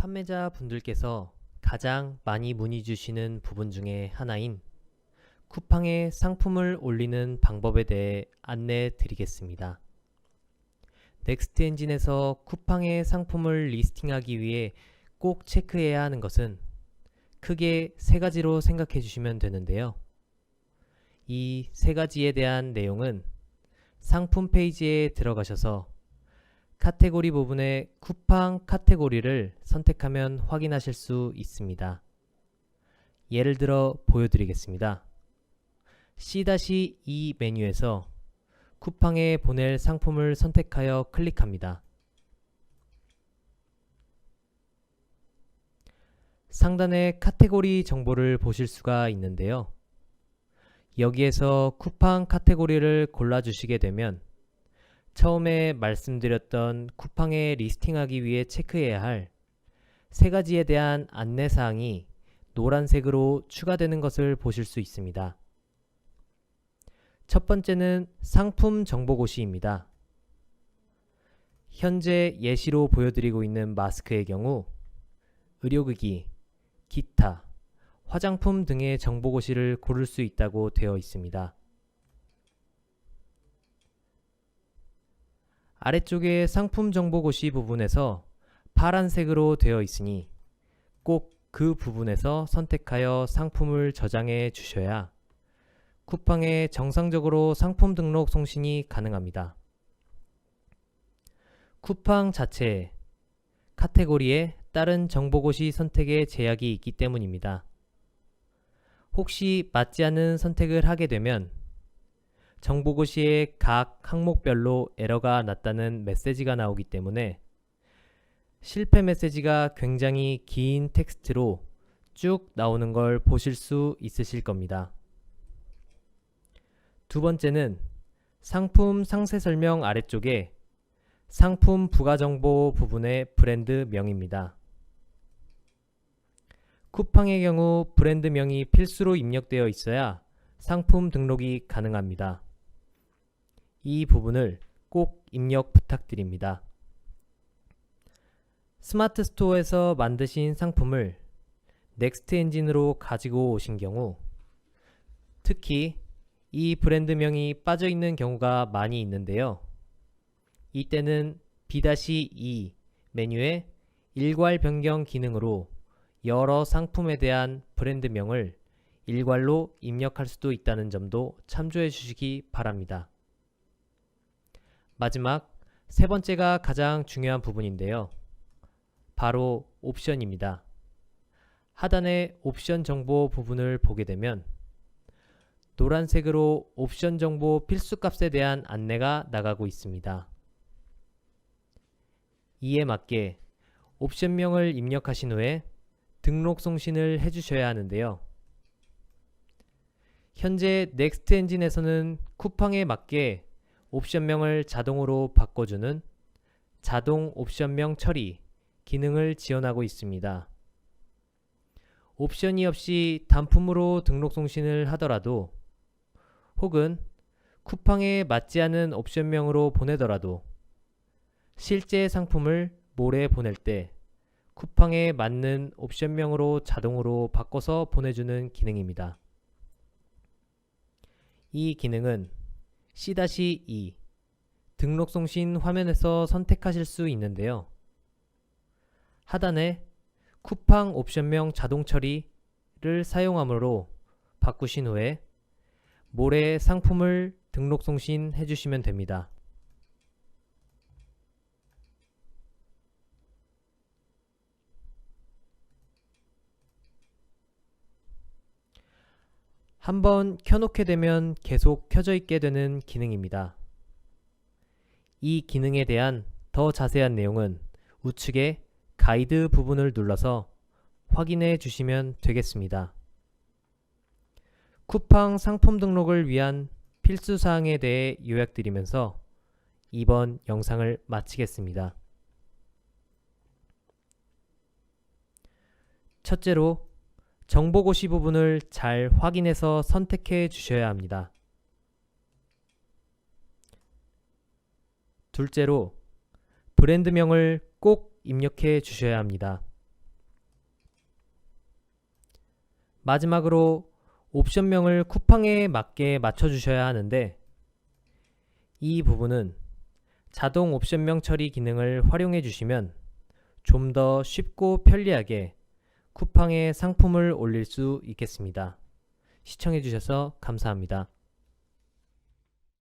판매자 분들께서 가장 많이 문의 주시는 부분 중에 하나인 쿠팡에 상품을 올리는 방법에 대해 안내해 드리겠습니다. 넥스트 엔진에서 쿠팡에 상품을 리스팅하기 위해 꼭 체크해야 하는 것은 크게 세 가지로 생각해 주시면 되는데요. 이 세 가지에 대한 내용은 상품 페이지에 들어가셔서 카테고리 부분에 쿠팡 카테고리를 선택하면 확인하실 수 있습니다. 예를 들어 보여드리겠습니다. C-2 메뉴에서 쿠팡에 보낼 상품을 선택하여 클릭합니다. 상단에 카테고리 정보를 보실 수가 있는데요. 여기에서 쿠팡 카테고리를 골라주시게 되면 처음에 말씀드렸던 쿠팡에 리스팅하기 위해 체크해야 할 세 가지에 대한 안내사항이 노란색으로 추가되는 것을 보실 수 있습니다. 첫 번째는 상품 정보고시입니다. 현재 예시로 보여드리고 있는 마스크의 경우 의료기기, 기타, 화장품 등의 정보고시를 고를 수 있다고 되어 있습니다. 아래쪽에 상품 정보고시 부분에서 파란색으로 되어 있으니 꼭 그 부분에서 선택하여 상품을 저장해 주셔야 쿠팡에 정상적으로 상품 등록送신이 가능합니다. 쿠팡 자체에 카테고리에 따른 정보고시 선택에 제약이 있기 때문입니다. 혹시 맞지 않는 선택을 하게 되면 정보고시의 각 항목별로 에러가 났다는 메시지가 나오기 때문에 실패 메시지가 굉장히 긴 텍스트로 쭉 나오는 걸 보실 수 있으실 겁니다. 두 번째는 상품 상세 설명 아래쪽에 상품 부가 정보 부분의 브랜드명입니다. 쿠팡의 경우 브랜드명이 필수로 입력되어 있어야 상품 등록이 가능합니다. 이 부분을 꼭 입력 부탁드립니다. 스마트 스토어에서 만드신 상품을 넥스트 엔진으로 가지고 오신 경우 특히 이 브랜드명이 빠져 있는 경우가 많이 있는데요. 이때는 B-2 메뉴의 일괄 변경 기능으로 여러 상품에 대한 브랜드명을 일괄로 입력할 수도 있다는 점도 참조해 주시기 바랍니다. 마지막 세 번째가 가장 중요한 부분인데요. 바로 옵션입니다. 하단의 옵션 정보 부분을 보게 되면 노란색으로 옵션 정보 필수값에 대한 안내가 나가고 있습니다. 이에 맞게 옵션명을 입력하신 후에 등록送신을 해주셔야 하는데요. 현재 넥스트 엔진에서는 쿠팡에 맞게 옵션명을 자동으로 바꿔주는 자동 옵션명 처리 기능을 지원하고 있습니다. 옵션이 없이 단품으로 등록送신을 하더라도 혹은 쿠팡에 맞지 않은 옵션명으로 보내더라도 실제 상품을 몰에 보낼 때 쿠팡에 맞는 옵션명으로 자동으로 바꿔서 보내주는 기능입니다. 이 기능은 C-2 등록送신 화면에서 선택하실 수 있는데요. 하단에 쿠팡 옵션명 자동 처리를 사용함으로 바꾸신 후에 몰에 상품을 등록送신 해주시면 됩니다. 한번 켜놓게 되면 계속 켜져 있게 되는 기능입니다. 이 기능에 대한 더 자세한 내용은 우측에 가이드 부분을 눌러서 확인해 주시면 되겠습니다. 쿠팡 상품 등록을 위한 필수사항에 대해 요약드리면서 이번 영상을 마치겠습니다. 첫째로 정보고시 부분을 잘 확인해서 선택해 주셔야 합니다. 둘째로 브랜드명을 꼭 입력해 주셔야 합니다. 마지막으로 옵션명을 쿠팡에 맞게 맞춰주셔야 하는데 이 부분은 자동 옵션명 처리 기능을 활용해 주시면 좀 더 쉽고 편리하게 쿠팡에 상품을 올릴 수 있겠습니다. 시청해 주셔서 감사합니다.